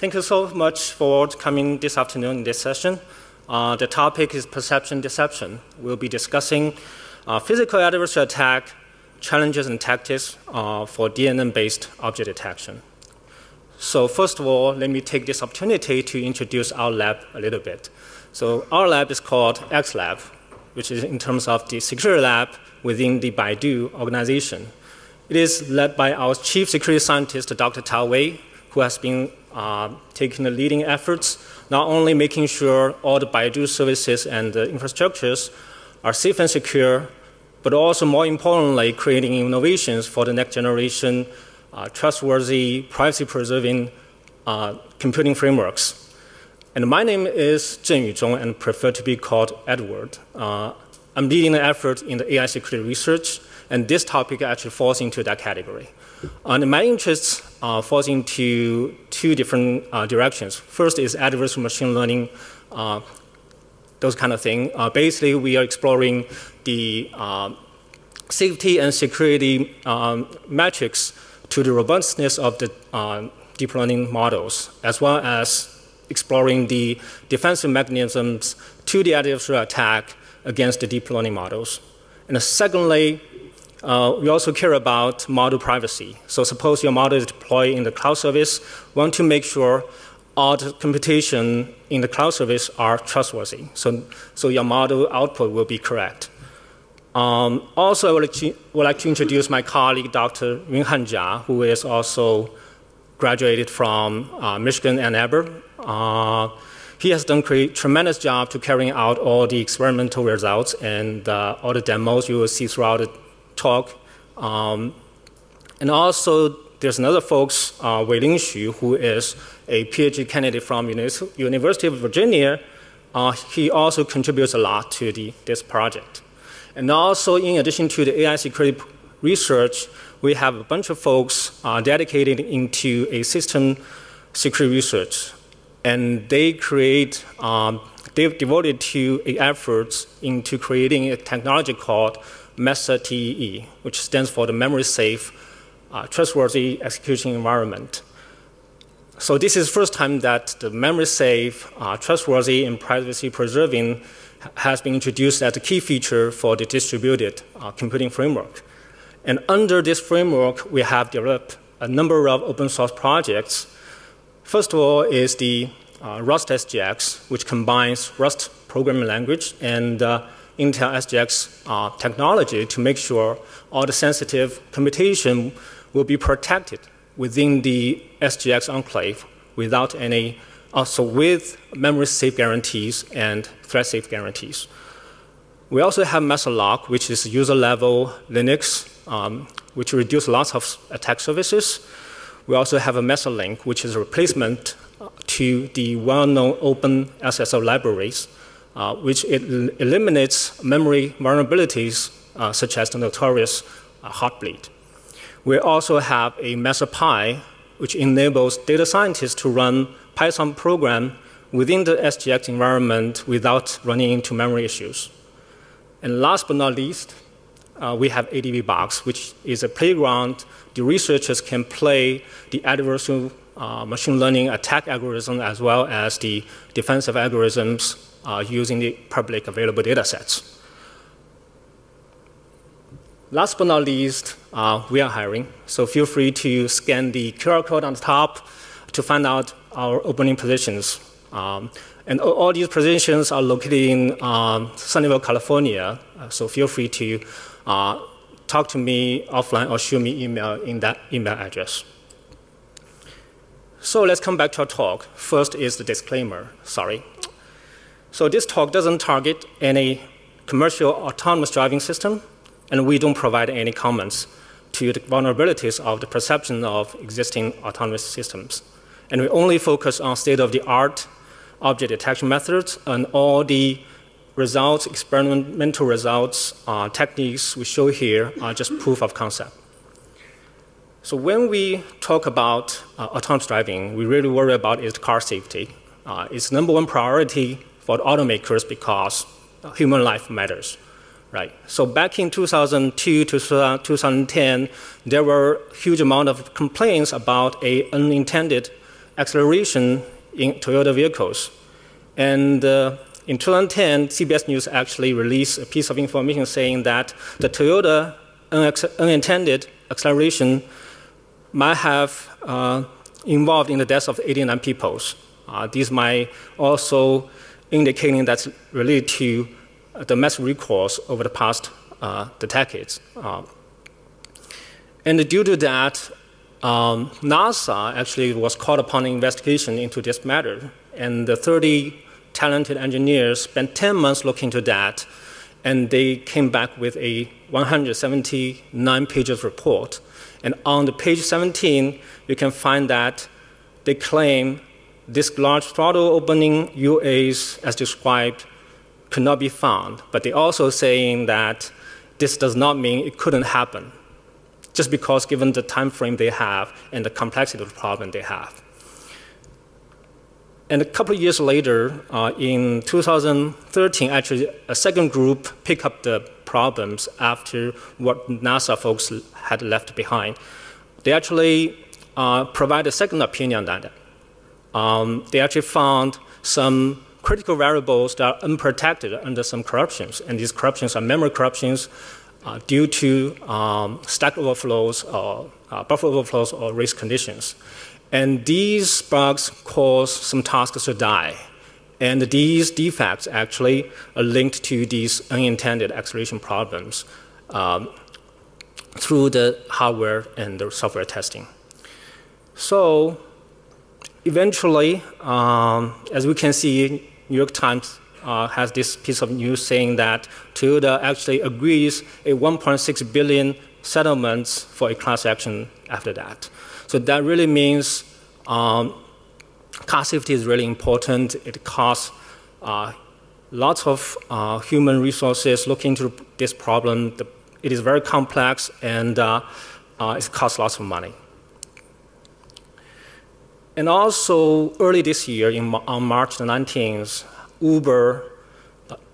Thank you so much for coming this afternoon in this session. The topic is perception deception. We'll be discussing physical adversarial attack, challenges and tactics for DNN-based object detection. So first of all, let me take this opportunity to introduce our lab a little bit. So our lab is called X Lab, which is in terms of the security lab within the Baidu organization. It is led by our chief security scientist, Dr. Tao Wei, who has been taking the leading efforts, not only making sure all the Baidu services and the infrastructures are safe and secure, but also more importantly, creating innovations for the next generation trustworthy, privacy-preserving computing frameworks. And my name is Zhenyu Zhong and prefer to be called Edward. I'm leading the effort in the AI security research, and this topic actually falls into that category. And my interests falls into two different directions. First is adversarial machine learning, those kind of things. Basically, we are exploring the safety and security metrics to the robustness of the deep learning models, as well as exploring the defensive mechanisms to the adversarial attack against the deep learning models. And secondly, we also care about model privacy. So suppose your model is deployed in the cloud service, want to make sure all the computation in the cloud service are trustworthy. So your model output will be correct. Also, I would like to introduce my colleague, Dr. Yunhan, who is also graduated from Michigan Ann Arbor. He has done a tremendous job to carrying out all the experimental results and all the demos you will see throughout the talk. And also, there's another folks, Weilin, who is a PhD candidate from University of Virginia. He also contributes a lot to this project. And also, in addition to the AI security research, we have a bunch of folks dedicated into a system security research. And they've devoted to efforts into creating a technology called MESA-TEE, which stands for the Memory Safe Trustworthy Execution Environment. So this is the first time that the memory safe, trustworthy, and privacy preserving has been introduced as a key feature for the distributed computing framework. And under this framework, we have developed a number of open source projects. First of all is the Rust SGX, which combines Rust programming language and Intel SGX technology to make sure all the sensitive computation will be protected within the SGX enclave without any, also with memory safe guarantees and threat safe guarantees. We also have MESA-Lock, which is user level Linux, which reduces lots of attack surfaces. We also have a MESA-Link, which is a replacement to the well-known open SSL libraries, which eliminates memory vulnerabilities such as the notorious Heartbleed. We also have a MESA-Pi, which enables data scientists to run Python program within the SGX environment without running into memory issues. And last but not least, we have ADVBox, which is a playground the researchers can play the adversarial machine learning attack algorithm as well as the defensive algorithms using the public available data sets. Last but not least, we are hiring. So feel free to scan the QR code on the top to find out our opening positions. And all these positions are located in Sunnyvale, California. So feel free to talk to me offline or shoot me email in that email address. So let's come back to our talk. First is the disclaimer, sorry. So this talk doesn't target any commercial autonomous driving system, and we don't provide any comments to the vulnerabilities of the perception of existing autonomous systems. And we only focus on state-of-the-art object detection methods, and all the results, experimental results, techniques we show here are just proof of concept. So when we talk about autonomous driving, we really worry about is car safety. It's #1 priority for the automakers because human life matters, right? So back in 2002 to 2010, there were a huge amount of complaints about an unintended acceleration in Toyota vehicles. And in 2010, CBS News actually released a piece of information saying that the Toyota unintended acceleration might have involved in the deaths of 89 people. These might also indicating that's related to the massive recalls over the past the decades. And due to that, NASA actually was called upon an investigation into this matter. And the 30 talented engineers spent 10 months looking into that. And they came back with a 179 pages report. And on the page 17, you can find that they claim this large throttle opening UAs as described could not be found. But they also saying that this does not mean it couldn't happen, just because given the time frame they have and the complexity of the problem they have. And a couple of years later, in 2013, actually a second group picked up the problems after what NASA folks had left behind. They actually provide a second opinion on that. They actually found some critical variables that are unprotected under some corruptions. And these corruptions are memory corruptions due to stack overflows or buffer overflows or race conditions. And these bugs cause some tasks to die. And these defects actually are linked to these unintended acceleration problems through the hardware and the software testing. So eventually, as we can see, New York Times has this piece of news saying that Toyota actually agrees a 1.6 billion settlements for a class action after that. So that really means car safety is really important. It costs lots of human resources looking into this problem. It is very complex, and it costs lots of money. And also, early this year, on March the 19th,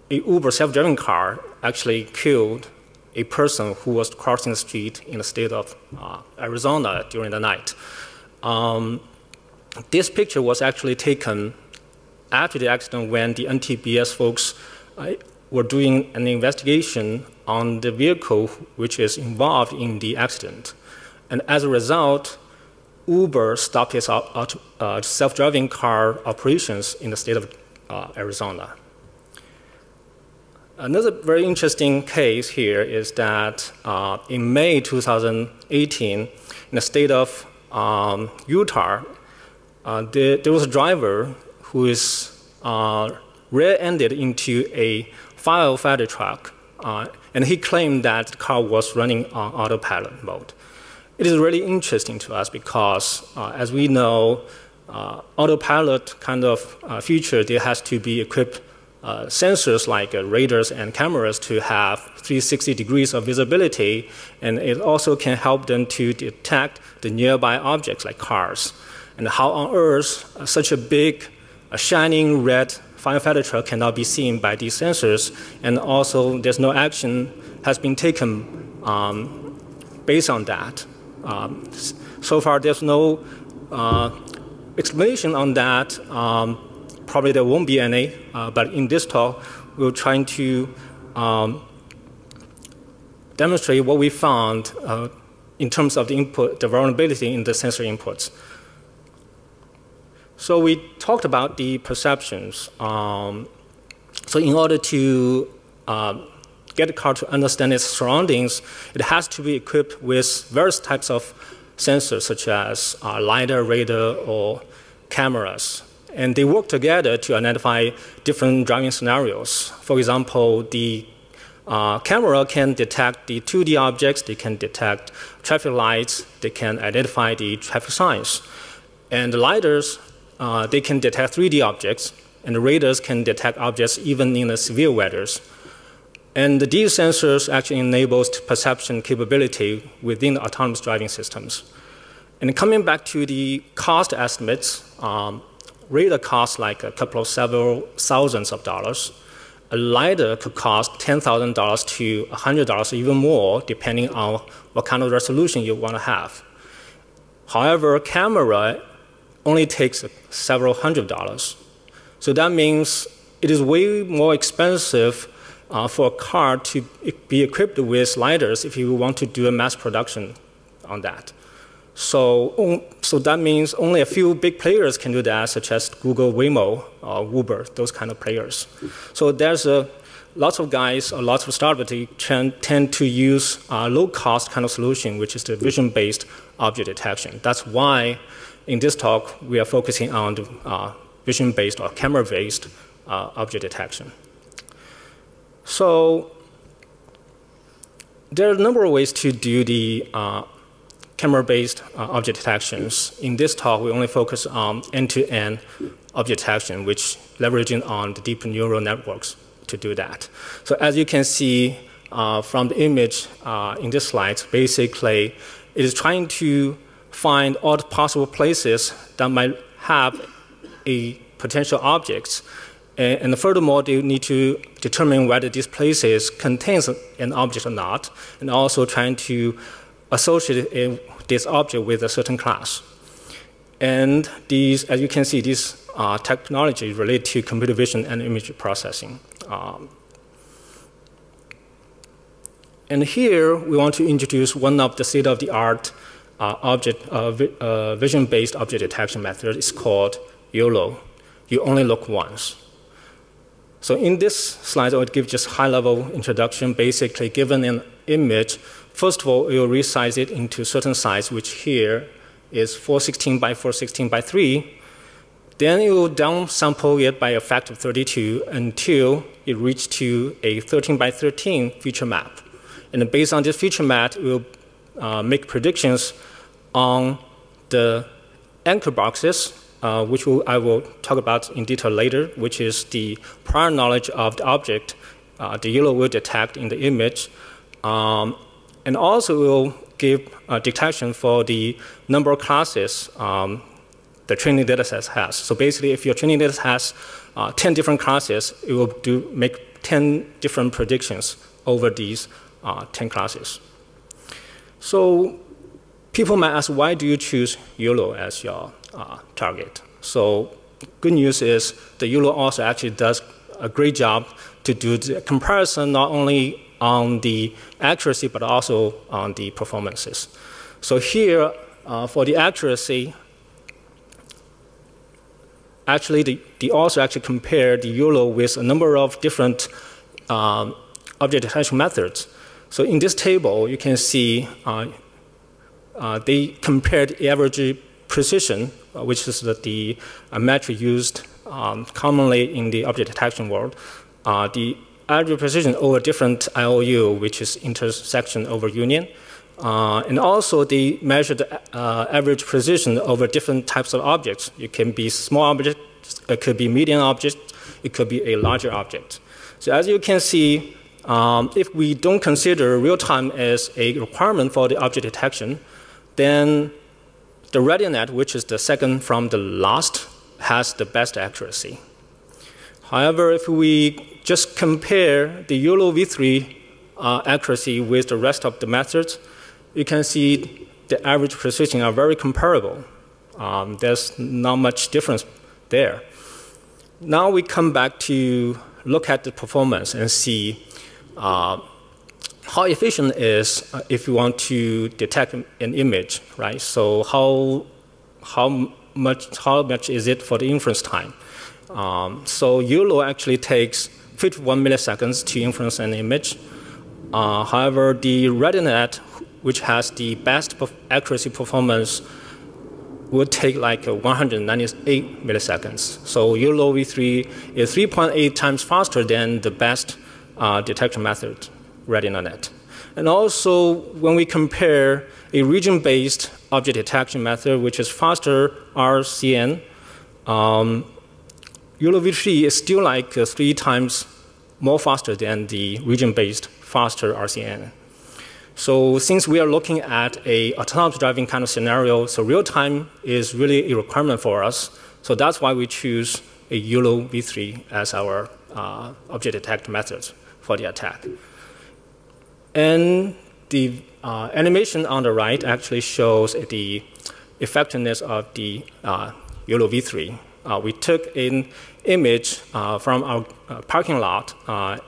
a Uber self-driving car actually killed a person who was crossing the street in the state of Arizona during the night. This picture was actually taken after the accident when the NTBS folks were doing an investigation on the vehicle which is involved in the accident. And as a result, Uber stopped its self-driving car operations in the state of Arizona. Another very interesting case here is that in May 2018, in the state of Utah, there was a driver who is rear-ended into a firefighter truck, and he claimed that the car was running on autopilot mode. It is really interesting to us because, as we know, autopilot kind of feature, there has to be equipped sensors like radars and cameras to have 360 degrees of visibility, and it also can help them to detect the nearby objects like cars. And how on earth such a big, shining red firefighter truck cannot be seen by these sensors, and also there's no action has been taken based on that. So far, there's no explanation on that. Probably there won't be any, but in this talk, we're trying to demonstrate what we found in terms of the input, the vulnerability in the sensor inputs. So we talked about the perceptions. So in order to get the car to understand its surroundings, it has to be equipped with various types of sensors, such as LiDAR, radar, or cameras. And they work together to identify different driving scenarios. For example, the camera can detect the 2D objects, they can detect traffic lights, they can identify the traffic signs. And the LiDARs, they can detect 3D objects, and the radars can detect objects even in the severe weathers. And these sensors actually enables perception capability within the autonomous driving systems. And coming back to the cost estimates, radar costs like a couple of several thousands of dollars. A LiDAR could cost $10,000 to $100, even more, depending on what kind of resolution you want to have. However, camera only takes several $100s. So that means it is way more expensive for a car to be equipped with LiDARs if you want to do a mass production on that. So that means only a few big players can do that, such as Google, Waymo, Uber, those kind of players. So there's lots of guys, or lots of startups tend to use low-cost kind of solution, which is the vision-based object detection. That's why in this talk we are focusing on the vision-based or camera-based object detection. So there are a number of ways to do the camera-based object detections. In this talk, we only focus on end-to-end object detection, which leveraging on the deep neural networks to do that. So as you can see from the image in this slide, basically it is trying to find all the possible places that might have a potential objects. And furthermore, they need to determine whether these places contains an object or not, and also trying to associate this object with a certain class. And these, as you can see, these technologies relate to computer vision and image processing. And here we want to introduce one of the state-of-the-art vision-based object detection method. It's called YOLO. You only look once. So in this slide, I would give just high-level introduction. Basically, given an image, first of all, you'll resize it into certain size, which here is 416 by 416 by 3. Then you will downsample it by a factor of 32 until it reaches to a 13 by 13 feature map. And based on this feature map, it will make predictions on the anchor boxes, which I will talk about in detail later, which is the prior knowledge of the object the YOLO will detect in the image. And also will give detection for the number of classes the training dataset has. So basically, if your training data has 10 different classes, it will make 10 different predictions over these 10 classes. So people might ask, why do you choose YOLO as your target? So good news is the YOLO also actually does a great job to do the comparison not only on the accuracy but also on the performances. So here, for the accuracy, actually the author actually compared the YOLO with a number of different object detection methods. So in this table, you can see they compared the average precision, which is the metric used commonly in the object detection world, the average precision over different IOU, which is intersection over union. And also they measure the average precision over different types of objects. It can be small objects, it could be medium objects, it could be a larger object. So as you can see, if we don't consider real-time as a requirement for the object detection, then the RadioNet, which is the second from the last, has the best accuracy. However, if we just compare the YOLOv3 accuracy with the rest of the methods, you can see the average precision are very comparable. There's not much difference there. Now we come back to look at the performance and see how efficient it is if you want to detect an image, right? So how much is it for the inference time? So YOLO actually takes 51 milliseconds to inference an image. However, the RadioNet, which has the best accuracy performance, would take like 198 milliseconds. So YOLOv3 is 3.8 times faster than the best detection method, RadioNet. And also, when we compare a region-based object detection method, which is faster RCN, YOLOv3 is still like 3 times more faster than the region-based faster RCN. So since we are looking at a autonomous driving kind of scenario, so real-time is really a requirement for us. So that's why we choose a YOLOv3 as our object detect method for the attack. And the animation on the right actually shows the effectiveness of the YOLOv3. We took an image from our parking lot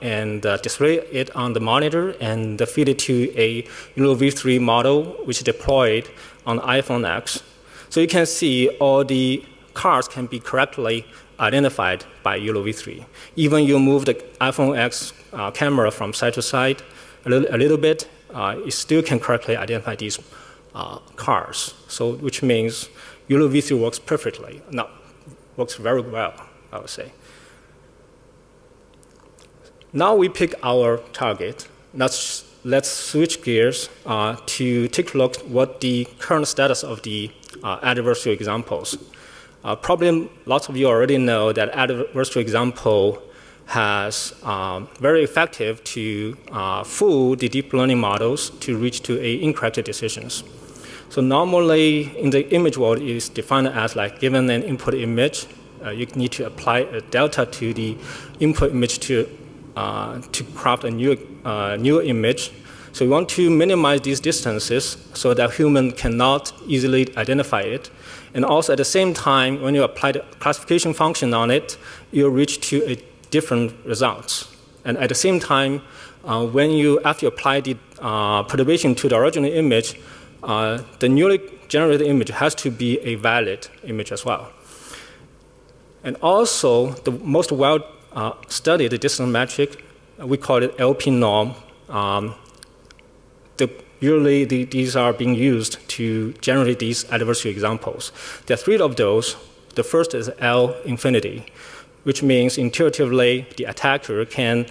and displayed it on the monitor and feed it to a YOLOv3 model, which deployed on iPhone X. So you can see all the cars can be correctly identified by YOLOv3. Even you move the iPhone X camera from side to side a little bit, it still can correctly identify these cars. So which means YOLOv3 works perfectly. Now, works very well, I would say. Now we pick our target. Let's switch gears to take a look at what the current status of the adversarial examples. Probably lots of you already know that adversarial example has very effective to fool the deep learning models to reach to incorrect decisions. So normally in the image world, it is defined as like given an input image, you need to apply a delta to the input image to craft a new image. So we want to minimize these distances so that human cannot easily identify it. And also at the same time, when you apply the classification function on it, you'll reach to a different results. And at the same time, after you apply the perturbation to the original image, the newly generated image has to be a valid image as well. And also, the most well-studied distance metric, we call it LP norm. Usually, these are being used to generate these adversarial examples. There are three of those. The first is L infinity, which means intuitively the attacker can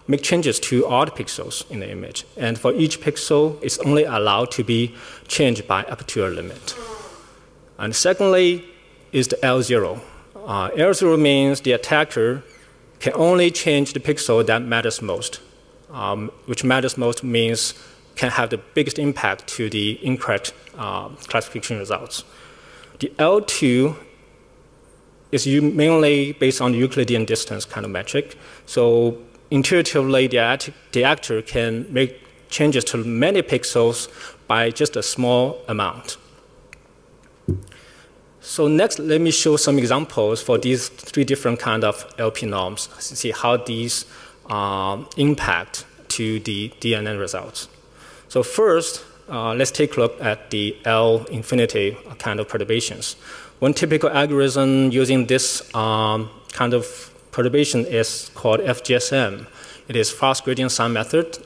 make changes to all the pixels in the image. And for each pixel, it's only allowed to be changed by up to a limit. And secondly is the L0. L0 means the attacker can only change the pixel that matters most, which matters most means can have the biggest impact to the incorrect classification results. The L2 is mainly based on the Euclidean distance kind of metric. So intuitively, the actor can make changes to many pixels by just a small amount. So next, let me show some examples for these three different kind of LP norms to see how these impact to the DNN results. So first, let's take a look at the L infinity kind of perturbations. One typical algorithm using this kind of perturbation is called FGSM. It is fast gradient sum method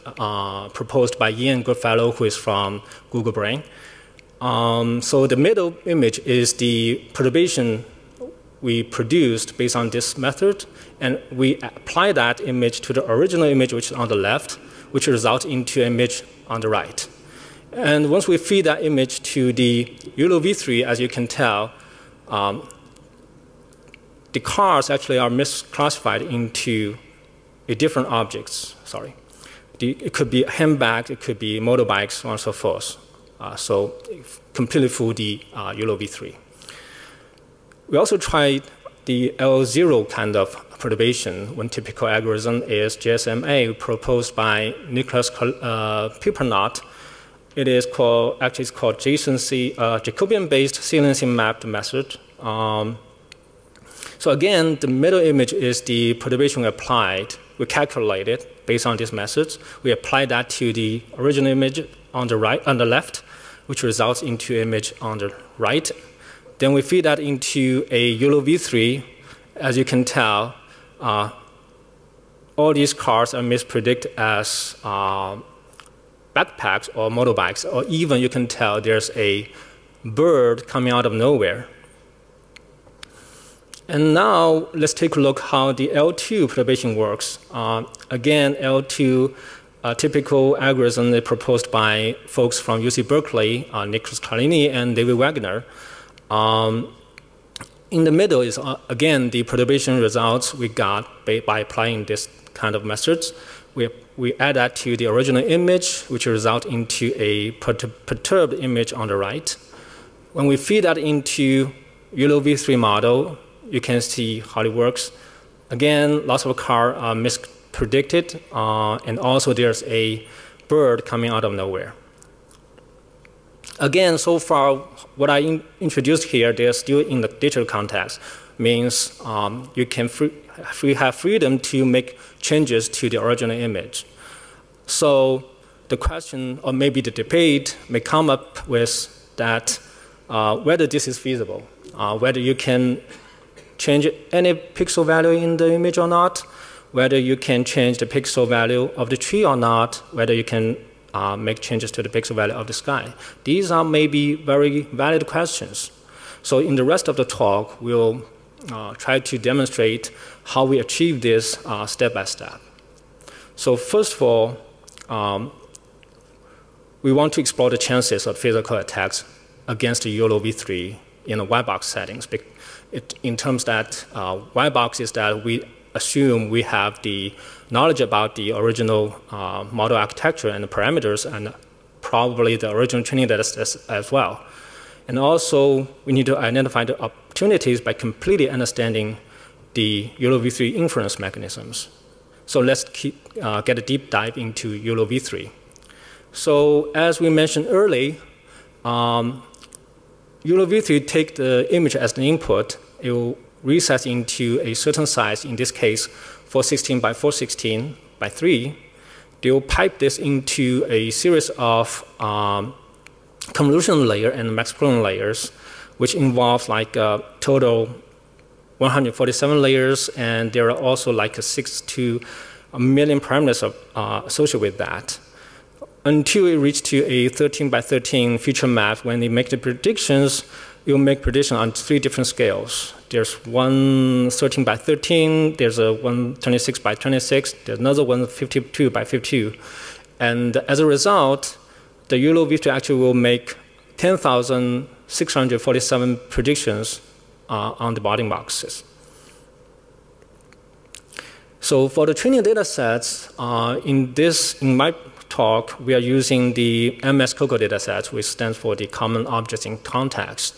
proposed by Ian Goodfellow, who is from Google Brain. So the middle image is the perturbation we produced based on this method, and we apply that image to the original image, which is on the left, which results into an image on the right. And once we feed that image to the YOLOv3, as you can tell, the cars actually are misclassified into different objects. Sorry, it could be handbags, it could be motorbikes, so on and so forth. So it completely fool the YOLOv3. We also tried the L0 kind of perturbation. One typical algorithm is GSMA, proposed by Nicholas Piepernot. It is called Jacobian-based saliency mapped method. So again, the middle image is the perturbation we applied. We calculated based on these methods. We apply that to the original image on the right, on the left, which results into image on the right. Then we feed that into a YOLOv3. As you can tell, all these cars are mispredicted as backpacks or motorbikes, or even you can tell there's a bird coming out of nowhere. And now let's take a look how the L2 perturbation works. Again, L2 typical algorithm proposed by folks from UC Berkeley, Nicholas Carlini and David Wagner. In the middle is, again, the perturbation results we got by applying this kind of methods. We add that to the original image, which results into a perturbed image on the right. When we feed that into YOLOv3 model, you can see how it works. Again, lots of cars are mispredicted, and also there's a bird coming out of nowhere. Again, so far, what I introduced here, they're still in the digital context, means you can have freedom to make changes to the original image. So the question, or maybe the debate, may come up with that whether this is feasible, whether you can change any pixel value in the image or not, whether you can change the pixel value of the tree or not, whether you can make changes to the pixel value of the sky. These are maybe very valid questions. So in the rest of the talk, we'll try to demonstrate how we achieve this step by step. So first of all, we want to explore the chances of physical attacks against the YOLOv3 in the white box settings. In terms that white box is that we assume we have the knowledge about the original model architecture and the parameters and probably the original training data as well. And also, we need to identify the opportunities by completely understanding the YOLOv3 inference mechanisms. So let's get a deep dive into YOLOv3. So as we mentioned earlier, YOLOv3 take the image as the input. It will resize into a certain size, in this case, 416 by 416 by 3. They will pipe this into a series of convolution layer and max pooling layers, which involves like a total 147 layers, and there are also like 6 to 1 million parameters associated with that, until it reaches to a 13 by 13 feature map. When they make the predictions, it will make predictions on 3 different scales. There's one 13 by 13, there's a one 26 by 26, there's another one 52 by 52. And as a result, the YOLOv3 actually will make 10,647 predictions on the bounding boxes. So for the training data sets, in my talk, we are using the MS COCO dataset, which stands for the Common Objects in Context.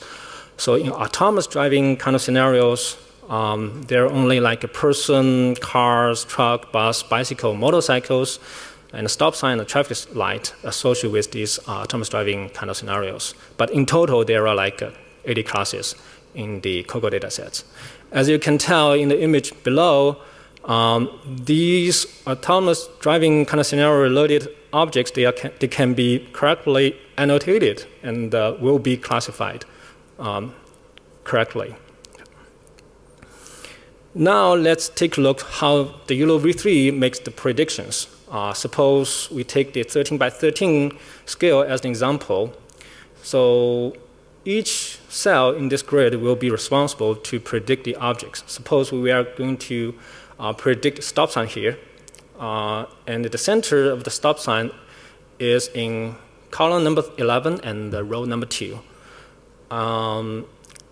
So in autonomous driving kind of scenarios, there are only like a person, cars, truck, bus, bicycle, motorcycles, and a stop sign and a traffic light associated with these autonomous driving kind of scenarios. But in total, there are like 80 classes in the COCO datasets. As you can tell in the image below, these autonomous driving kind of scenario-related objects, they can be correctly annotated and will be classified correctly. Now let's take a look how the YOLOv3 makes the predictions. Suppose we take the 13 by 13 scale as an example. So each cell in this grid will be responsible to predict the objects. Suppose we are going to predict stop sign here, and the center of the stop sign is in column number 11 and the row number 2.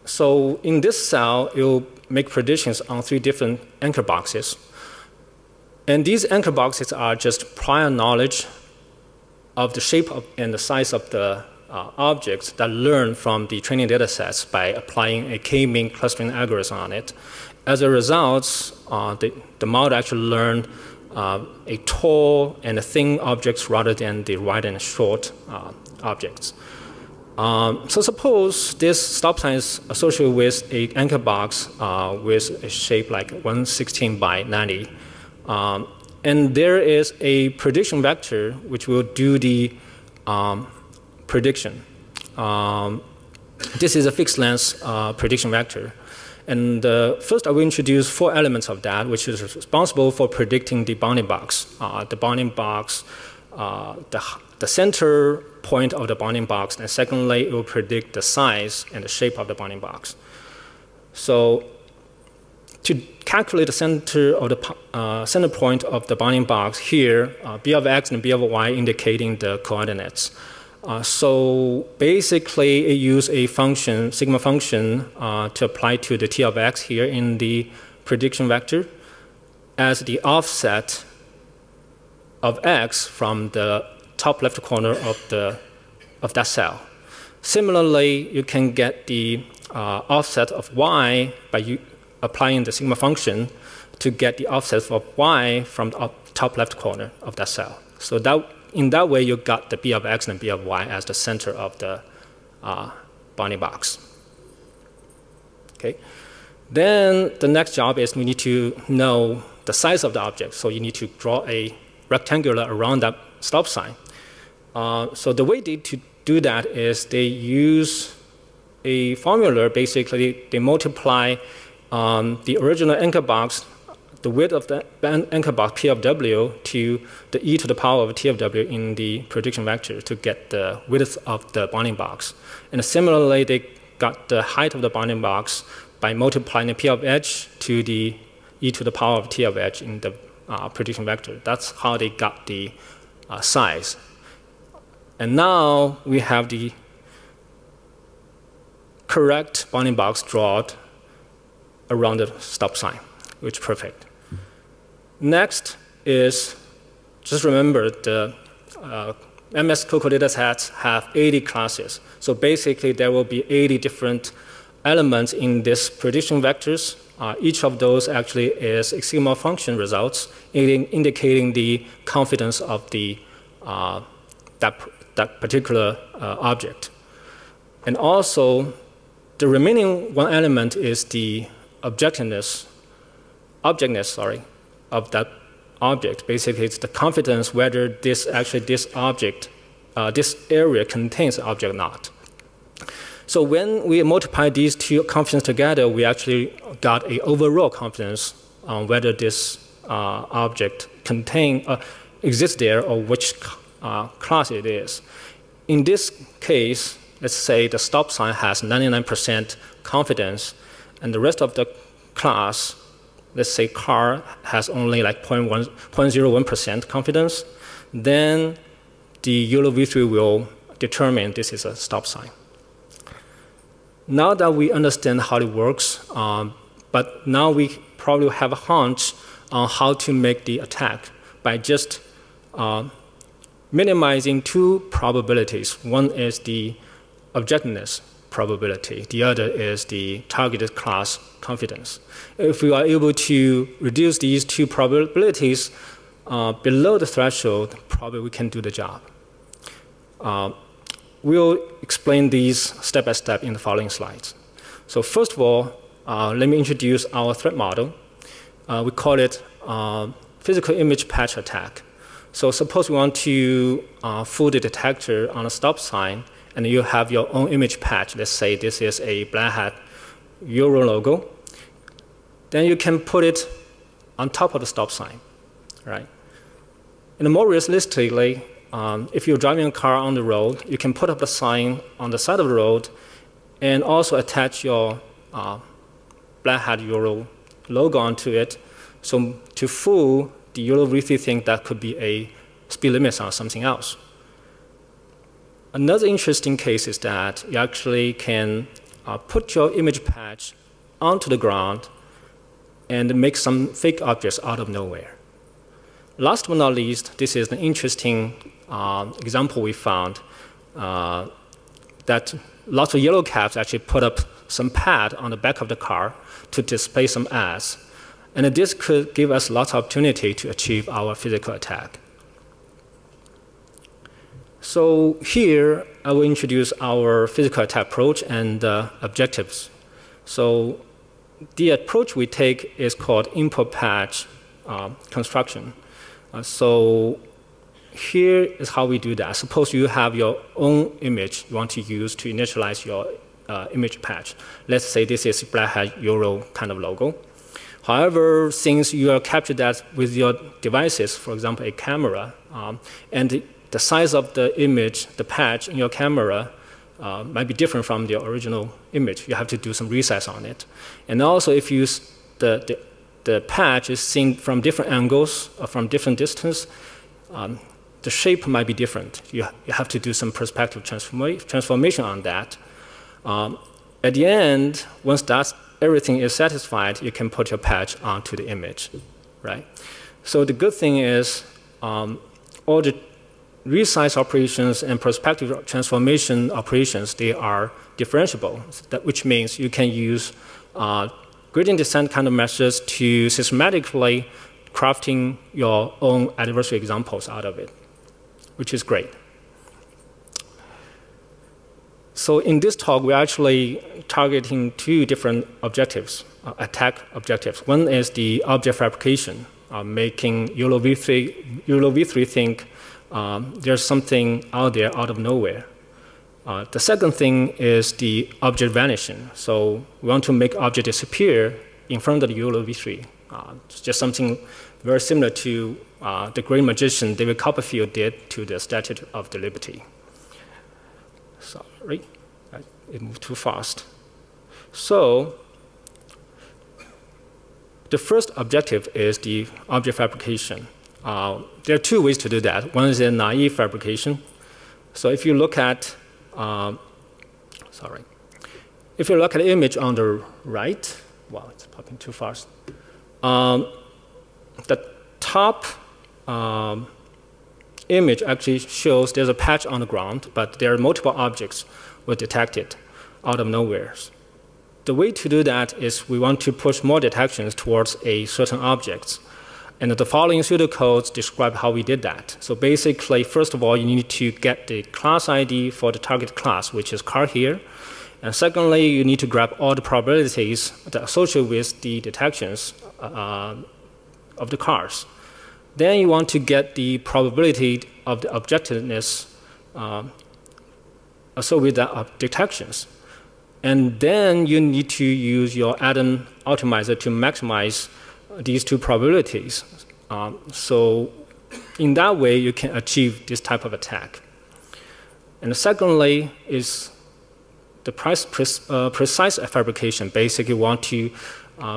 So in this cell, it will make predictions on 3 different anchor boxes. And these anchor boxes are just prior knowledge of the shape and the size of the objects that learn from the training data sets by applying a k-mean clustering algorithm on it. As a result, the model actually learned a tall and a thin objects rather than the wide and short objects. So suppose this stop sign is associated with an anchor box with a shape like 116 by 90. And there is a prediction vector which will do the prediction. This is a fixed length prediction vector. And first I will introduce 4 elements of that, which is responsible for predicting the bounding box. The bounding box, the center point of the bounding box, and secondly, it will predict the size and the shape of the bounding box. So to calculate the center of the center point of the bounding box here, B of x and B of y indicating the coordinates. So basically, it uses a function, sigma function, to apply to the t of x here in the prediction vector as the offset of x from the top left corner of that cell. Similarly, you can get the offset of y by applying the sigma function to get the offset of y from the top left corner of that cell. So that in that way, you got the B of X and B of Y as the center of the bounding box. Okay. Then the next job is we need to know the size of the object. So you need to draw a rectangular around that stop sign. So the way to do that is they use a formula. Basically, they multiply the original anchor box, the width of the anchor box P of W, to the e to the power of T of W in the prediction vector to get the width of the bounding box. And similarly, they got the height of the bounding box by multiplying the P of H to the e to the power of T of H in the prediction vector. That's how they got the size. And now we have the correct bounding box drawn around the stop sign, which is perfect. Next is, just remember the MS COCO datasets have 80 classes. So basically, there will be 80 different elements in this prediction vectors. Each of those actually is a sigma function results, indicating the confidence of the that particular object. And also, the remaining one element is the objectness of that object. Basically, it's the confidence whether this object, this area contains the object or not. So when we multiply these two confidence together, we actually got an overall confidence on whether this object exists there or which class it is. In this case, let's say the stop sign has 99% confidence, and the rest of the class, let's say car, has only like 0.01% confidence, then the YOLOv3 will determine this is a stop sign. Now that we understand how it works, but now we probably have a hunch on how to make the attack by just minimizing two probabilities. One is the objectiveness probability. The other is the targeted class confidence. If we are able to reduce these two probabilities below the threshold, probably we can do the job. We'll explain these step by step in the following slides. So first of all, let me introduce our threat model. We call it physical image patch attack. So suppose we want to fool the detector on a stop sign, and you have your own image patch. Let's say this is a black hat Euro logo. Then you can put it on top of the stop sign, right? And more realistically, if you're driving a car on the road, you can put up the sign on the side of the road and also attach your black hat Euro logo onto it. So to fool the YOLOv3 think that could be a speed limit sign or something else. Another interesting case is that you actually can put your image patch onto the ground and make some fake objects out of nowhere. Last but not least, this is an interesting example we found that lots of yellow cabs actually put up some pad on the back of the car to display some ads. And this could give us lots of opportunity to achieve our physical attack. So here, I will introduce our physical attack approach and objectives. So the approach we take is called input patch construction. So here is how we do that. Suppose you have your own image you want to use to initialize your image patch. Let's say this is Black Hat Euro kind of logo. However, since you capture that with your devices, for example, a camera, and the size of the image, the patch in your camera might be different from the original image. You have to do some resize on it. And also, if you the patch is seen from different angles or from different distance, the shape might be different. You have to do some perspective transformation on that. At the end, once everything is satisfied, you can put your patch onto the image, right? So the good thing is all the resize operations and perspective transformation operations, they are differentiable, which means you can use gradient descent kind of methods to systematically crafting your own adversary examples out of it. which is great. So in this talk, we're actually targeting two different objectives, attack objectives. One is the object fabrication, making YOLOv3 think there's something out there out of nowhere. The second thing is the object vanishing. So we want to make object disappear in front of the YOLOv3. It's just something very similar to the great magician David Copperfield did to the Statue of the Liberty. Sorry, it moved too fast. So the first objective is the object fabrication. There are two ways to do that. One is a naive fabrication. So if you look at, if you look at the image on the right, wow, it's popping too fast. The top image actually shows there's a patch on the ground, but there are multiple objects were detected out of nowhere. The way to do that is we want to push more detections towards a certain object. And the following pseudocodes describe how we did that. So basically, first of all, you need to get the class ID for the target class, which is car here. And secondly, you need to grab all the probabilities that are associated with the detections of the cars. Then you want to get the probability of the objectiveness associated with the detections. And then you need to use your Adam optimizer to maximize these two probabilities. So in that way, you can achieve this type of attack. And secondly is the precise fabrication. Basically, we want to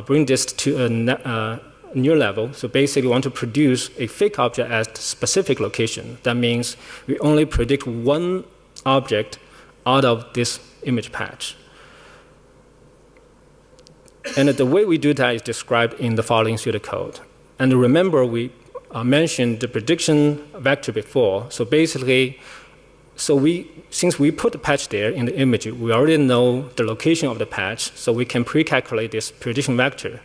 bring this to a new level. So basically, we want to produce a fake object at a specific location. That means we only predict one object out of this image patch. And the way we do that is described in the following pseudocode. And remember, we mentioned the prediction vector before. So basically, since we put the patch there in the image, we already know the location of the patch, so we can pre-calculate this prediction vector.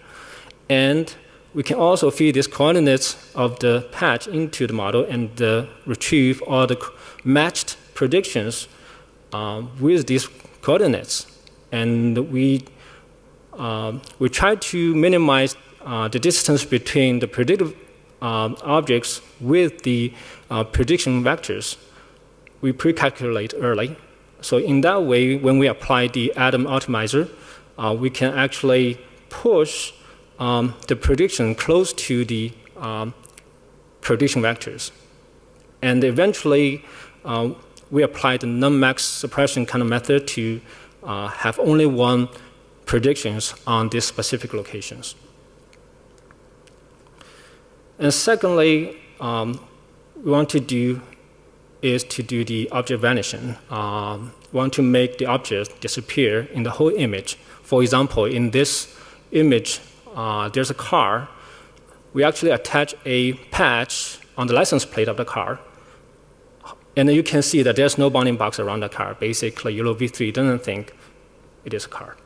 And we can also feed these coordinates of the patch into the model and retrieve all the matched predictions with these coordinates. And we try to minimize the distance between the predictive objects with the prediction vectors. We pre-calculate early. So in that way, when we apply the Adam optimizer, we can actually push the prediction close to the prediction vectors. And eventually, we apply the non-max suppression kind of method to have only one predictions on these specific locations. And secondly, we want to do the object vanishing. We want to make the object disappear in the whole image. For example, in this image, there's a car. We actually attach a patch on the license plate of the car. And you can see that there's no bounding box around the car. Basically, YOLOv3 doesn't think it is a car.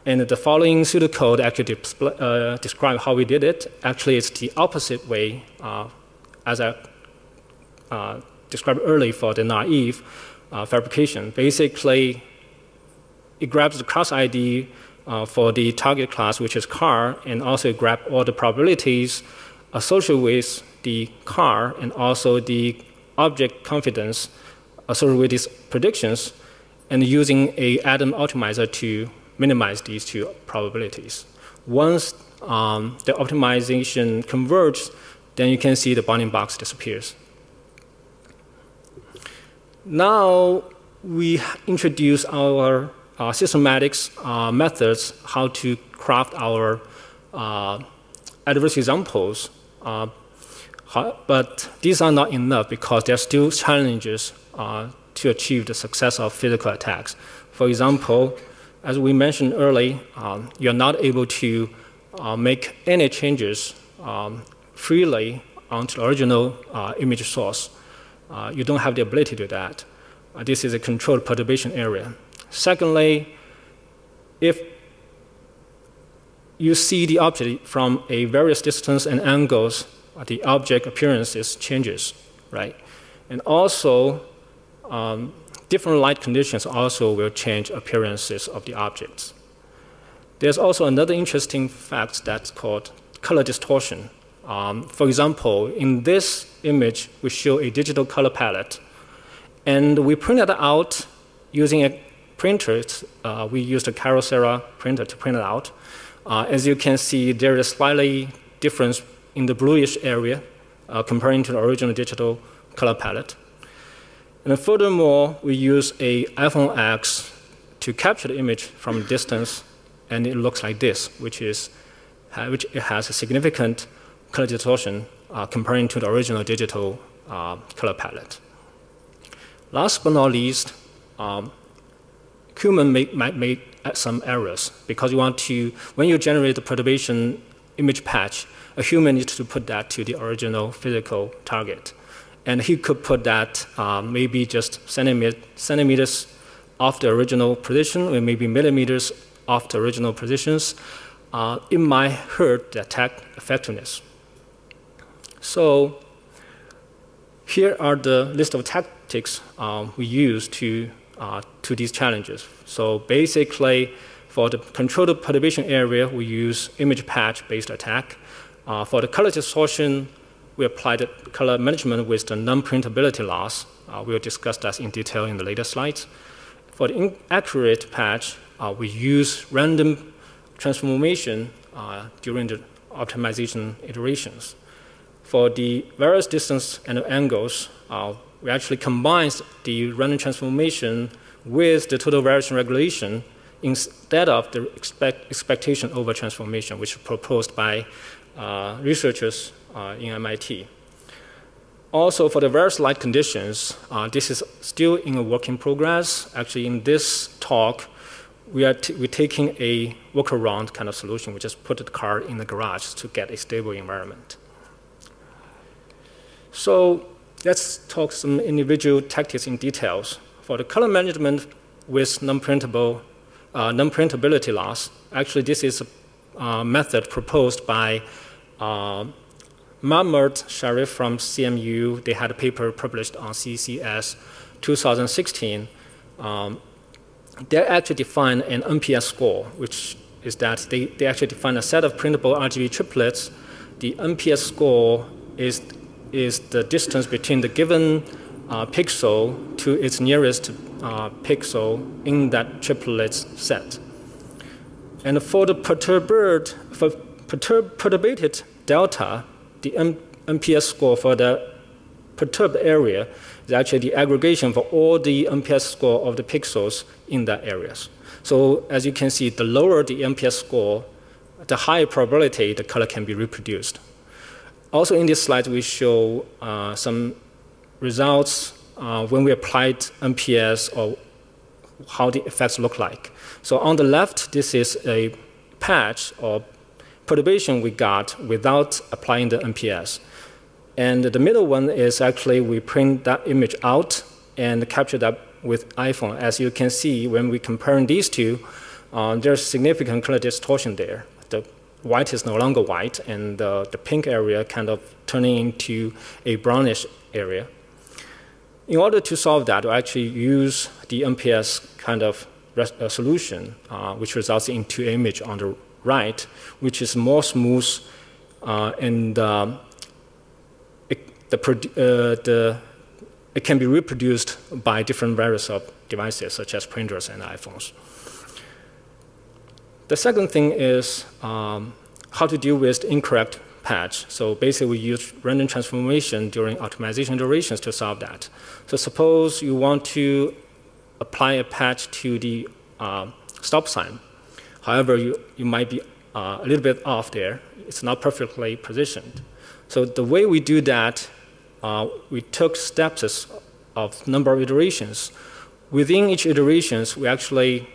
And the following pseudocode actually describes how we did it. Actually, it's the opposite way, as I described earlier for the naive fabrication. Basically, it grabs the class ID for the target class, which is car, and also grab all the probabilities associated with the car and also the object confidence associated with these predictions, and using a Adam optimizer to minimize these two probabilities. Once the optimization converges, then you can see the bounding box disappears. Now we introduce our systematics methods, how to craft our adverse examples. But these are not enough because there are still challenges to achieve the success of physical attacks. For example, as we mentioned earlier, you're not able to make any changes freely onto the original image source. You don't have the ability to do that. This is a controlled perturbation area. Secondly, if you see the object from a various distance and angles, the object appearances changes. right? And also, different light conditions also will change appearances of the objects. There's also another interesting fact that's called color distortion. For example, in this image, we show a digital color palette, and we printed it out using a printer. We used a Adversarial printer to print it out. As you can see, there is slightly difference in the bluish area comparing to the original digital color palette. And furthermore, we use a iPhone X to capture the image from a distance, and it looks like this, which it has a significant color distortion comparing to the original digital color palette. Last but not least, human might make some errors because you want to, when you generate the perturbation image patch, a human needs to put that to the original physical target. And he could put that maybe just centimeters off the original position, or maybe millimeters off the original positions. It might hurt the attack effectiveness. So here are the list of tactics we use to these challenges. So basically, for the controlled perturbation area, we use image patch-based attack. For the color distortion, we apply the color management with the non-printability loss. We'll discuss that in detail in the later slides. For the inaccurate patch, we use random transformation during the optimization iterations. For the various distance and angles, we actually combine the random transformation with the total variation regulation instead of the expectation over transformation, which is proposed by researchers in MIT. Also, for the various light conditions, this is still in a work in progress. Actually, in this talk, we're taking a workaround kind of solution. We just put the car in the garage to get a stable environment. So let's talk some individual tactics in details. For the color management with non-printability loss, actually this is a method proposed by Mahmoud Sharif from CMU. They had a paper published on CCS 2016. They actually defined an NPS score, which is that they actually define a set of printable RGB triplets. The NPS score is the distance between the given pixel to its nearest pixel in that triplet set. And for the perturbated delta, the NPS score for the perturbed area is actually the aggregation for all the NPS score of the pixels in that areas. So as you can see, the lower the NPS score, the higher probability the color can be reproduced. Also in this slide, we show some results when we applied NPS or how the effects look like. So on the left, this is a patch or perturbation we got without applying the NPS. And the middle one is actually we print that image out and capture that with iPhone. As you can see, when we compare these two, there's significant color distortion there. The white is no longer white, and the pink area kind of turning into a brownish area. In order to solve that, we actually use the NPS kind of solution, which results into an image on the right, which is more smooth, and it can be reproduced by different various of devices, such as printers and iPhones. The second thing is how to deal with the incorrect patch. So basically, we use random transformation during optimization iterations to solve that. So suppose you want to apply a patch to the stop sign. However, you might be a little bit off there. It's not perfectly positioned. So the way we do that, we took steps of number of iterations. Within each iterations, we actually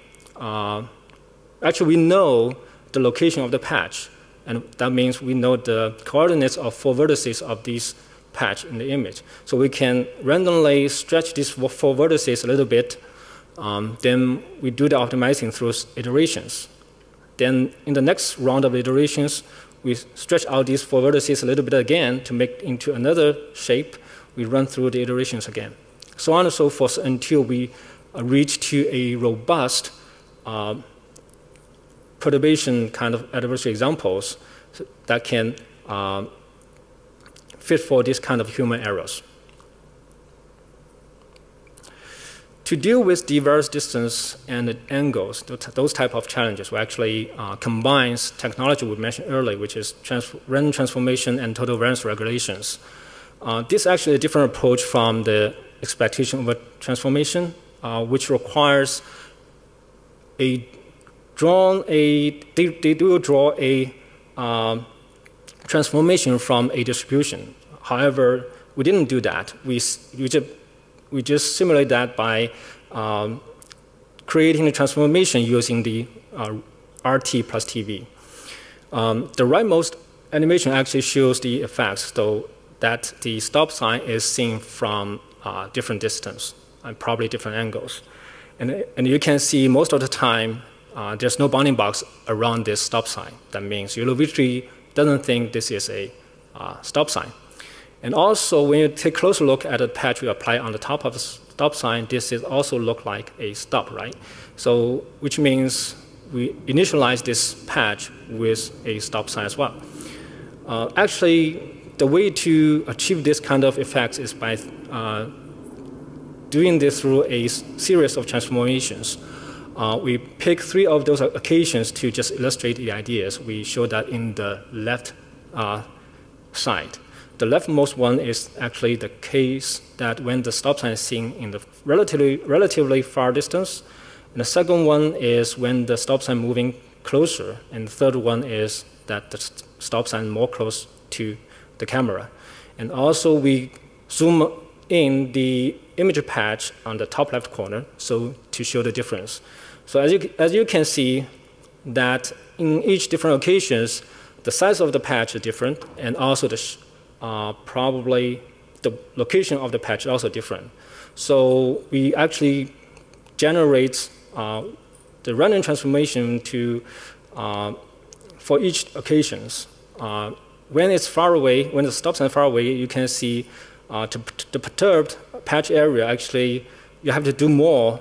we know the location of the patch. And that means we know the coordinates of 4 vertices of this patch in the image. So we can randomly stretch these 4 vertices a little bit. Then we do the optimizing through iterations. Then in the next round of iterations, we stretch out these 4 vertices a little bit again to make into another shape. we run through the iterations again. So on and so forth until we reach to a robust perturbation kind of adversary examples that can fit for this kind of human errors. To deal with the various distance and the angles, those type of challenges, we actually combines technology we mentioned earlier, which is random transformation and total variance regulations. This is actually a different approach from the expectation over transformation, which requires they will draw a transformation from a distribution. However, we didn't do that. We just simulate that by creating a transformation using the RT plus TV. The rightmost animation actually shows the effects, so that the stop sign is seen from different distance and probably different angles. And you can see most of the time there's no bounding box around this stop sign. That means YOLOv3 doesn't think this is a stop sign. And also, when you take a closer look at the patch we apply on the top of the stop sign, this is also look like a stop, right? So, which means we initialize this patch with a stop sign as well. Actually, the way to achieve this kind of effects is by doing this through a series of transformations. We pick 3 of those occasions to just illustrate the ideas. We show that in the left side. The leftmost one is actually the case that when the stop sign is seen in the relatively far distance. And the second one is when the stop sign moving closer. And the third one is that the stop sign more close to the camera. And also we zoom in the image patch on the top left corner, so to show the difference. So as you can see that in each different occasions, the size of the patch is different, and also the probably the location of the patch is also different. So we actually generate the random transformation to for each occasions. When it's far away, when the stop sign is far away, you can see the perturbed patch area. Actually, you have to do more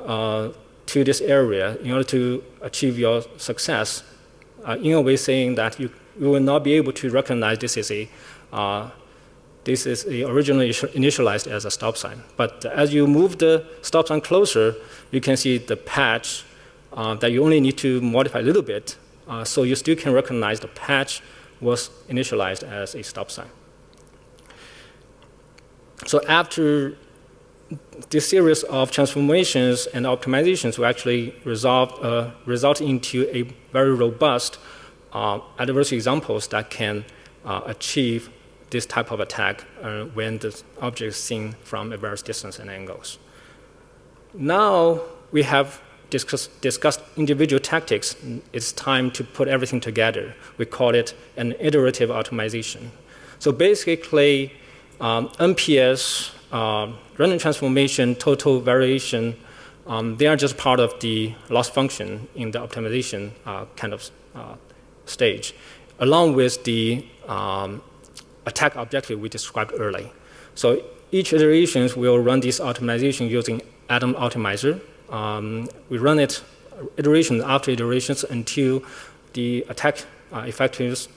to this area in order to achieve your success. In a way, saying that you will not be able to recognize this is originally initialized as a stop sign. But as you move the stop sign closer, you can see the patch that you only need to modify a little bit, so you still can recognize the patch was initialized as a stop sign. So after this series of transformations and optimizations, we actually result into a very robust adversary examples that can achieve this type of attack when the object is seen from a various distance and angles. Now we have discussed individual tactics. It's time to put everything together. We call it an iterative optimization. So basically, NPS, random transformation, total variation, they are just part of the loss function in the optimization kind of stage, along with the attack objective we described earlier. So each iteration will run this optimization using Atom Optimizer. We run it iteration after iterations until the attack effectiveness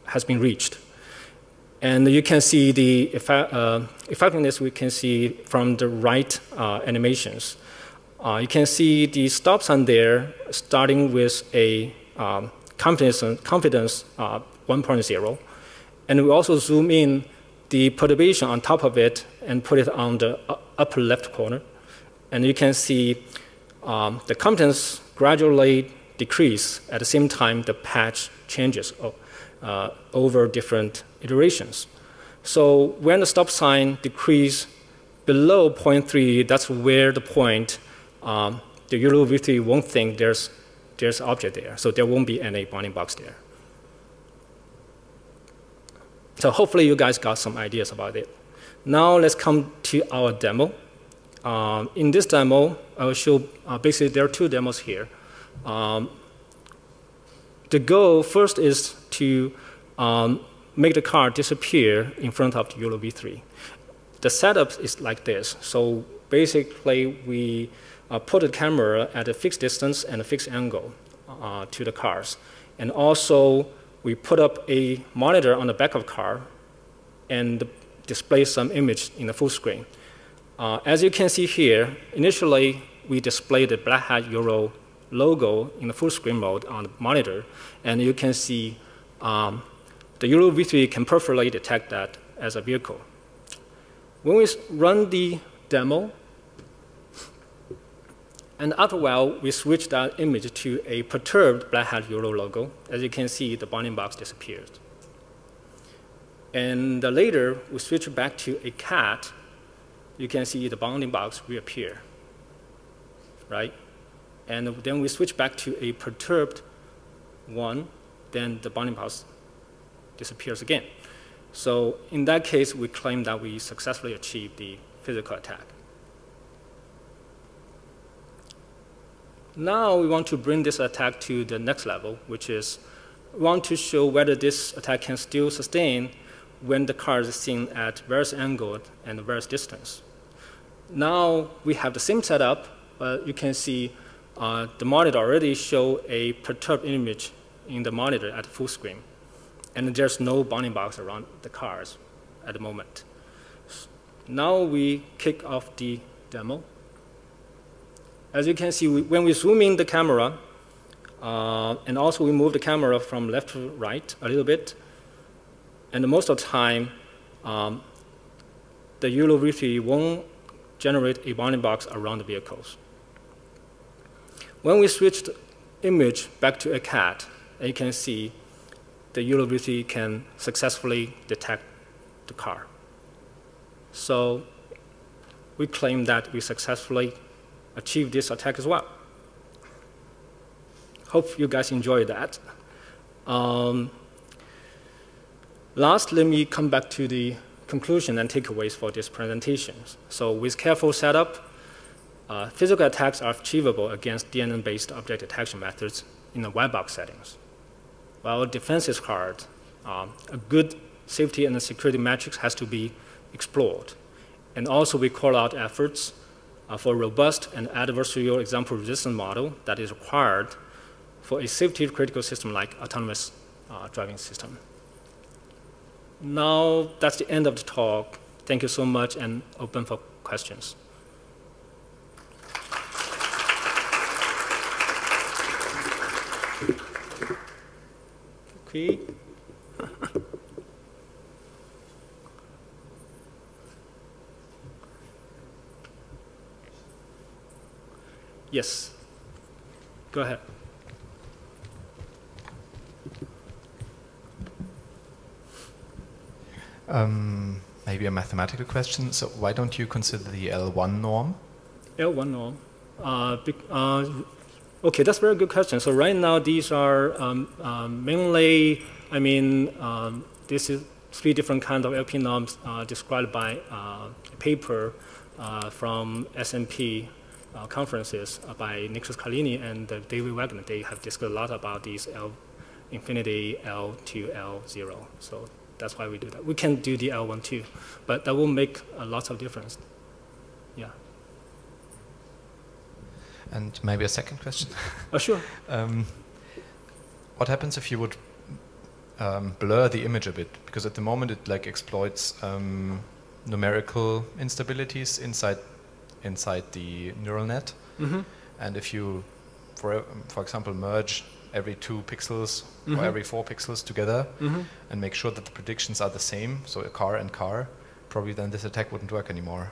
has been reached. And you can see the effectiveness we can see from the right animations. You can see the stop sign there starting with a confidence 1.0. And we also zoom in the perturbation on top of it and put it on the upper left corner. And you can see the confidence gradually decrease. At the same time, the patch changes over different iterations. So when the stop sign decrease below 0.3, that's where the point the YOLOv3 won't think there's object there. So there won't be any bounding box there. So hopefully you guys got some ideas about it. Now let's come to our demo. In this demo, I will show basically there are 2 demos here. The goal first is to make the car disappear in front of the YOLOv3. the setup is like this. So basically, we put the camera at a fixed distance and a fixed angle to the cars. And also, we put up a monitor on the back of the car and display some image in the full screen. As you can see here, initially, we displayed the Black Hat YOLO logo in the full screen mode on the monitor. And you can see the YOLOv3 can perfectly detect that as a vehicle. When we run the demo, and after a while, we switch that image to a perturbed Black Hat YOLO logo. As you can see, the bounding box disappears. And later, we switch back to a cat. You can see the bounding box reappear, right? And then we switch back to a perturbed one, then the bounding box disappears again. So in that case, we claim that we successfully achieved the physical attack. Now we want to bring this attack to the next level, which is we want to show whether this attack can still sustain when the car is seen at various angles and various distance. Now we have the same setup, but you can see the monitor already show a perturbed image in the monitor at full screen. And there's no bounding box around the cars at the moment. Now we kick off the demo. As you can see, when we zoom in the camera, and also we move the camera from left to right a little bit, and most of the time, the YOLOv3 won't generate a bounding box around the vehicles. When we switch the image back to a cat, you can see the YOLOv3 can successfully detect the car. So we claim that we successfully achieved this attack as well. Hope you guys enjoyed that. Last, let me come back to the conclusion and takeaways for this presentation. So with careful setup, physical attacks are achievable against DNN-based object detection methods in the white box settings. While defense is hard, a good safety and security matrix has to be explored. And also we call out efforts for a robust and adversarial example-resistant model that is required for a safety-critical system like autonomous driving system. Now, that's the end of the talk. Thank you so much, and open for questions. Okay. Yes. Go ahead. Maybe a mathematical question. So why don't you consider the L1 norm? L1 norm. Okay, that's a very good question. So right now, these are mainly, this is 3 different kinds of LP norms described by a paper from SMP conferences by Nicholas Carlini and David Wagner. They have discussed a lot about these L infinity, L to L0. So that's why we do that. We can do the L1 too, but that will make a lot of difference. Yeah. And maybe a second question. Sure. What happens if you would blur the image a bit? Because at the moment it exploits numerical instabilities inside the neural net. Mm-hmm. And if you, for example, merge every 2 pixels mm-hmm. or every 4 pixels together mm-hmm. and make sure that the predictions are the same, so a car and car, probably then this attack wouldn't work anymore.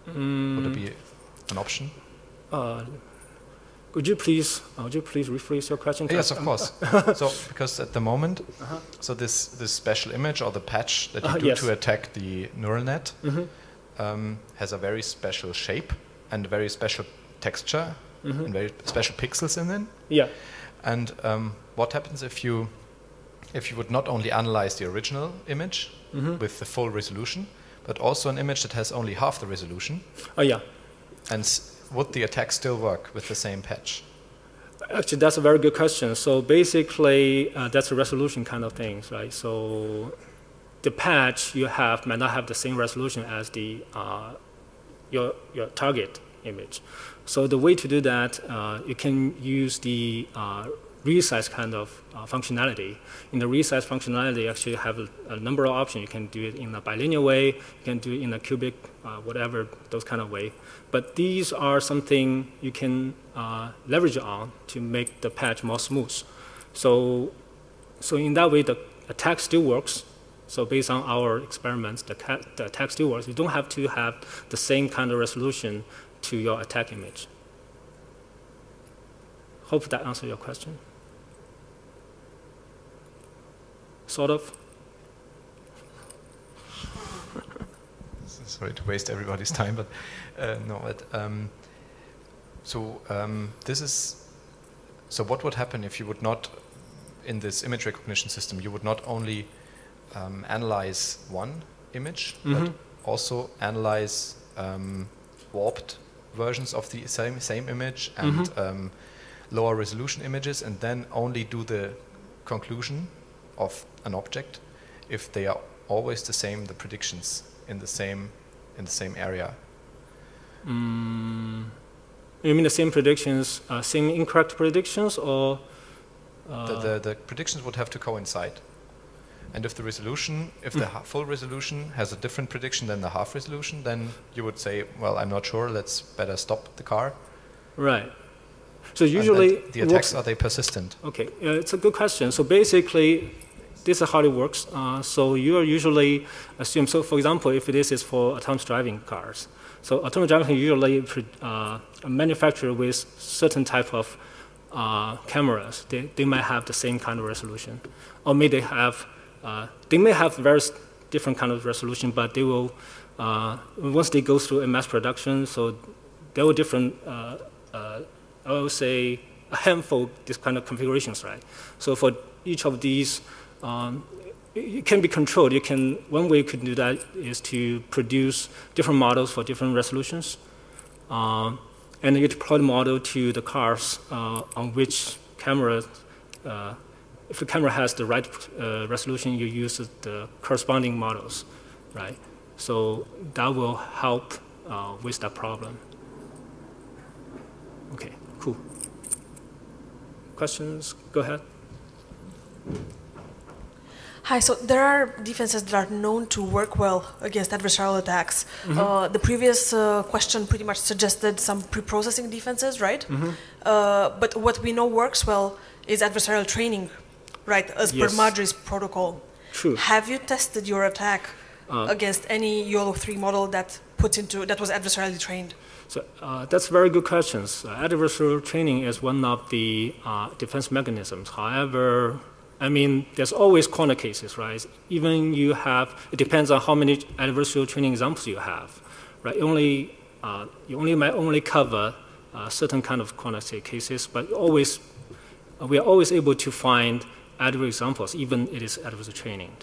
Would it be an option? Would you please rephrase your question? Yes, of course. So because at the moment, so this special image or the patch that you do yes. to attack the neural net mm-hmm. Has a very special shape and a very special texture mm-hmm. and very special pixels in it. Yeah. And what happens if you would not only analyze the original image mm-hmm. with the full resolution, but also an image that has only half the resolution? Oh yeah. And would the attack still work with the same patch? Actually, that's a very good question. So basically, that's a resolution kind of thing, right? So the patch you have might not have the same resolution as the your target image. So the way to do that, you can use the resize kind of functionality. In the resize functionality, you actually have a number of options. You can do it in a bilinear way, you can do it in a cubic, whatever, those kind of way. But these are something you can leverage on to make the patch more smooth. So in that way, the attack still works. So based on our experiments, the attack still works. You don't have to have the same kind of resolution to your attack image. Hope that answers your question. Sort of. Sorry to waste everybody's time, but no. So what would happen if you would not, in this image recognition system, you would not only analyze one image, but also analyze warped versions of the same image and lower resolution images, and then only do the conclusion of an object if they are always the same, the predictions in the same area. You mean the same predictions, same incorrect predictions, or the predictions would have to coincide. And if the resolution, if the full resolution has a different prediction than the half resolution, then you would say, well, I'm not sure, let's better stop the car. Right. So usually the attacks, are they persistent? Okay, it's a good question. So basically, this is how it works. So you are usually assume, so for example, if this is for autonomous driving cars, so autonomous driving usually manufactured with certain type of cameras. They might have the same kind of resolution, or may they have various different kind of resolution, but they will once they go through a mass production, so there were different. I would say a handful this kind of configurations, right? So for each of these, it can be controlled. One way you can do that is to produce different models for different resolutions, and you deploy the model to the cars on which camera. If the camera has the right resolution, you use the corresponding models, right? So that will help with that problem. Okay, cool. Questions? Go ahead. Hi, so there are defenses that are known to work well against adversarial attacks. The previous question pretty much suggested some pre-processing defenses, right? But what we know works well is adversarial training, right, as per Madri's protocol. True. Have you tested your attack against any YOLOv3 model that was adversarially trained? So that's very good questions. Adversarial training is one of the defense mechanisms. However, I mean, there's always corner cases, right? Even it depends on how many adversarial training examples you have, right? You might only cover certain kind of corner cases, but we are always able to find adversarial examples, even it is adversarial training.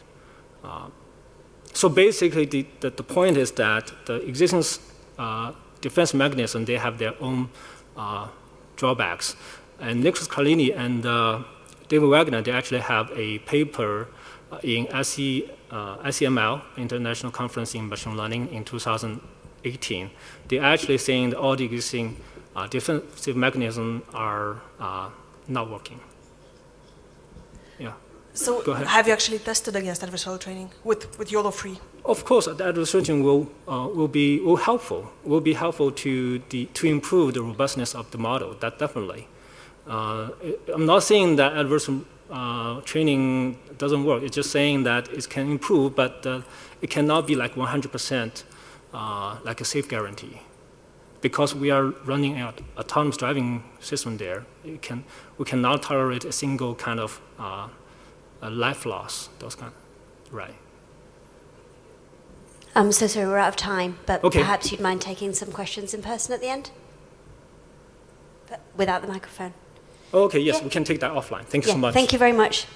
So basically, the point is that the existing defense mechanism, they have their own drawbacks. And Nicholas Carlini and David Wagner, they actually have a paper in ICML, International Conference in Machine Learning, in 2018. They're actually saying that all the existing defensive mechanisms are not working. Yeah. So have you actually tested against adversarial training with YOLOv3? Of course, the adversarial training will be helpful to improve the robustness of the model. That definitely. I'm not saying that adversarial training doesn't work. It's just saying that it can improve, but it cannot be like 100% like a safe guarantee, because we are running an autonomous driving system there. We cannot tolerate a single kind of life loss. Those kind, right? I'm so sorry, we're out of time, but okay. Perhaps you'd mind taking some questions in person at the end? But without the microphone. Okay, yes, we can take that offline. Thank you so much. Thank you very much.